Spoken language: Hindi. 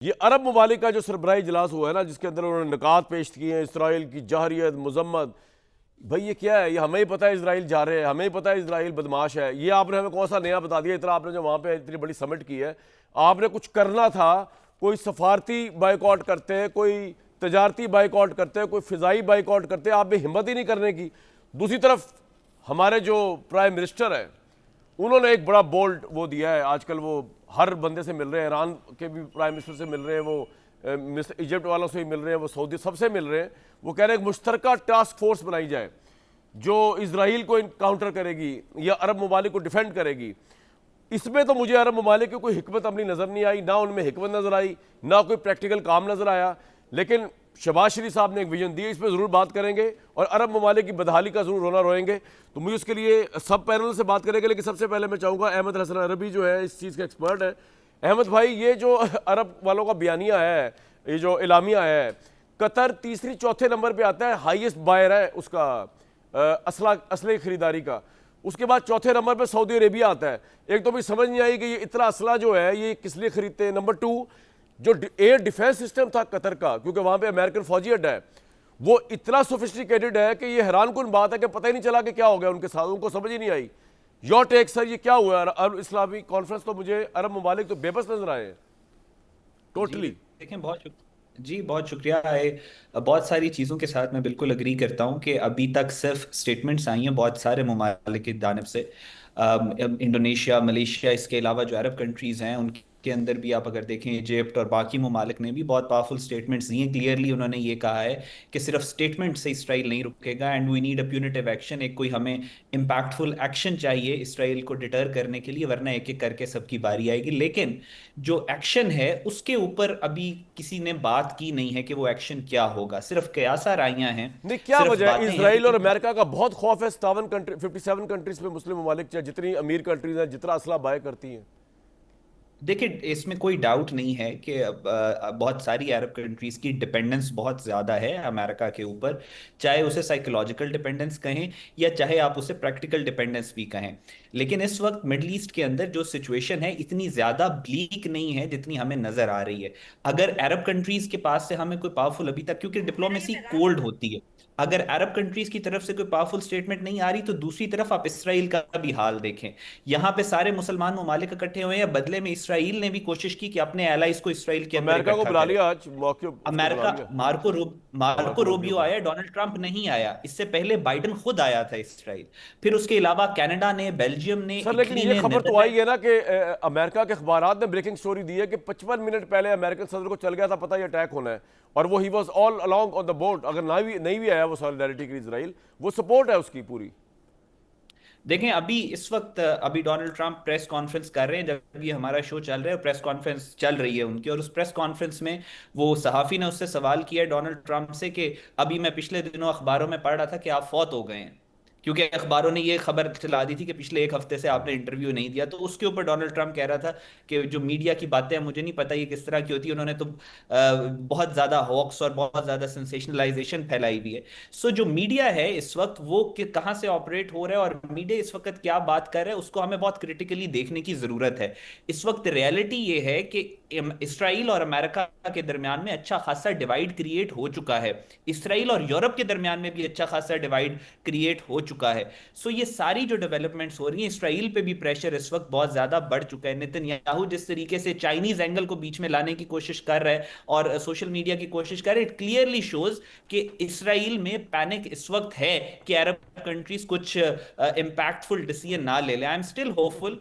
ये अरब ममालिक का जो सरबराही इजलास हुआ है ना, जिसके अंदर उन्होंने निकात पेश किए हैं, इसराइल की जहरियत मजम्मत। भाई ये क्या है? ये हमें ही पता है इसराइल जा रहे हैं, हमें ही पता है इसराइल बदमाश है। ये आपने हमें कौन सा नया बता दिया? इतना आपने जो वहाँ पे इतनी बड़ी समिट की है, आपने कुछ करना था। कोई सफारती बाइकआउट करते, कोई तजारती बाइकआउट करते, कोई फिजाई बाइकआउट करते, आप में हिम्मत ही नहीं करने की। दूसरी तरफ हमारे जो प्राइम मिनिस्टर है, उन्होंने एक बड़ा बोल्ड वो दिया है। आजकल वो हर बंदे से मिल रहे हैं, ईरान के भी प्राइम मिनिस्टर से मिल रहे हैं, वो इजिप्ट वालों से भी मिल रहे हैं, वो सऊदी सबसे मिल रहे हैं। वो कह रहे हैं मुश्तरका टास्क फोर्स बनाई जाए जो इसराइल को काउंटर करेगी या अरब ममालिक को डिफेंड करेगी। इसमें तो मुझे अरब ममालिक की कोई हिकमत अमली नज़र नहीं आई, ना उनमें हिकमत नज़र आई, ना कोई प्रैक्टिकल काम नज़र आया। लेकिन शहबाज शरीफ साहब ने एक विजन दी, इस पर ज़रूर बात करेंगे और अरब ममालिक की बदहाली का ज़रूर रोना रोएंगे। तो मुझे उसके लिए सब पैनल से बात करेंगे, लेकिन सबसे पहले मैं चाहूँगा अहमद हसन अरबी जो है इस चीज़ के एक्सपर्ट है। अहमद भाई, ये जो अरब वालों का बयानिया है, ये जो इलामिया है, कतर तीसरी चौथे नंबर पर आता है, हाईएस्ट बायर है उसका असले खरीदारी का। उसके बाद चौथे नंबर पर सऊदी अरेबिया आता है। एक तो भी समझ नहीं आई कि ये इतना असला जो है ये किस लिए खरीदते हैं। नंबर टू, जो एयर डिफेंस सिस्टम था कतर का, क्योंकि वहां पे अमेरिकन फौजी अड्डा है, वो इतना सोफिस्टिकेटेड है कि ये हैरानकुन बात है कि पता ही नहीं चला कि क्या हो गया उनके साथ, उनको समझ ही नहीं आई। योर टेक सर, ये क्या हुआ? अरब इस्लामी कॉन्फ्रेंस तो मुझे अरब ममालिक तो बेबस नजर आए हैं टोटली। देखें, बहुत शुक्रिया है। बहुत सारी चीज़ों के साथ मैं बिल्कुल अग्री करता हूं कि अभी तक सिर्फ स्टेटमेंट्स आई हैं बहुत सारे ममालिक की जानिब से। इंडोनेशिया, मलेशिया, इसके अलावा जो अरब कंट्रीज़ हैं उनके अंदर भी आप अगर देखें, इजिप्ट और बाकी ममालिक ने भी बहुत पावरफुल स्टेटमेंट्स दिए। क्लियरली उन्होंने ये कहा है कि सिर्फ स्टेटमेंट से इसराइल नहीं रुकेगा and we need a punitive action. एक कोई हमें इम्पैक्टफुल एक्शन चाहिए इसराइल को डिटर करने के लिए, वरना एक एक करके सबकी बारी आएगी। लेकिन जो एक्शन है उसके ऊपर अभी किसी ने बात की नहीं है कि वो एक्शन क्या होगा। सिर्फ कयासा राइयां हैं, नहीं, क्या सिर्फ वजह है? बातें हैं, इसराइल और लेकिन अमेरिका का बहुत खौफ है 57 कंट्रीज पे, मुस्लिम ममालिक चाहे जितनी अमीर कंट्रीज हैं, जितना असला बाय करती हैं। देखिए, इसमें कोई डाउट नहीं है कि बहुत सारी अरब कंट्रीज की डिपेंडेंस बहुत ज़्यादा है अमेरिका के ऊपर। चाहे उसे साइकोलॉजिकल डिपेंडेंस कहें या चाहे आप उसे प्रैक्टिकल डिपेंडेंस भी कहें। लेकिन इस वक्त मिडल ईस्ट के अंदर जो सिचुएशन है इतनी ज़्यादा ब्लीक नहीं है जितनी हमें नज़र आ रही है। अगर अरब कंट्रीज के पास से हमें कोई पावरफुल, अभी तक क्योंकि डिप्लोमेसी कोल्ड होती है, अगर अरब कंट्रीज की तरफ से कोई पावरफुल स्टेटमेंट नहीं आ रही तो दूसरी तरफ आप इसराइल का भी हाल देखें। यहाँ पे सारे मुसलमान ममालिक इकट्ठे हुए हैं, बदले में इसराइल ने भी कोशिश की कि अपने एलाइज को इसराइल के अंदर अमेरिका को इकट्ठा बुला करे। लिया, आज मौके उसको बुला अमेरिका, लिया, मार्को मार्को रूबियो रोबियो को। आया, डोनाल्ड ट्रंप नहीं आया। इससे पहले बाइडन खुद आया था इसराइल। फिर उसके अलावा कनाडा ने, बेल्जियम ने, सर लेकिन इटली ये ने, खबर तो आई नीदरलैंड। है ना कि अमेरिका के अखबारात ने ब्रेकिंग स्टोरी दी है कि 55 मिनट पहले अमेरिकन सदर को चल गया था पता, ये अटैक होना है, और वो he was all along on the board. अगर नहीं भी आया वो सॉलिडारिटी के लिए इसराइल, वो सपोर्ट है उसकी पूरी। देखें, अभी इस वक्त अभी डोनाल्ड ट्रंप प्रेस कॉन्फ्रेंस कर रहे हैं जब ये हमारा शो चल रहा है, प्रेस कॉन्फ्रेंस चल रही है उनकी, और उस प्रेस कॉन्फ्रेंस में वो सहाफी ने उससे सवाल किया है डोनाल्ड ट्रंप से कि अभी मैं पिछले दिनों अखबारों में पढ़ रहा था कि आप फौत हो गए हैं, क्योंकि अखबारों ने ये खबर चला दी थी कि पिछले एक हफ्ते से आपने इंटरव्यू नहीं दिया। तो उसके ऊपर डोनाल्ड ट्रंप कह रहा था कि जो मीडिया की बातें हैं मुझे नहीं पता ये किस तरह की होती है, उन्होंने तो बहुत ज्यादा हॉक्स और बहुत ज्यादा सेंसेशनलाइजेशन फैलाई हुई है। सो जो मीडिया है इस वक्त वो कहाँ से ऑपरेट हो रहा है और मीडिया इस वक्त क्या बात कर रहा है उसको हमें बहुत क्रिटिकली देखने की जरूरत है। इस वक्त रियलिटी ये है कि इसराइल और अमेरिका के दरमियान में अच्छा खासा डिवाइड क्रिएट हो चुका है। इसराइल और यूरोप के दरमियान में भी अच्छा खासा डिवाइड क्रिएट हो चुका है। सो ये सारी जो डेवलपमेंट्स हो रही हैं, इसराइल पे भी प्रेशर इस वक्त बहुत ज्यादा बढ़ चुका है। नेतन्याहू जिस तरीके से चाइनीज एंगल को बीच में लाने की कोशिश कर रहा है और सोशल मीडिया की कोशिश कर रहे हैं, इट क्लियरली शोज कि इसराइल में पैनिक इस वक्त है कि अरब कंट्रीज कुछ इम्पैक्टफुल डिसीजन ना ले ले। I am still hopeful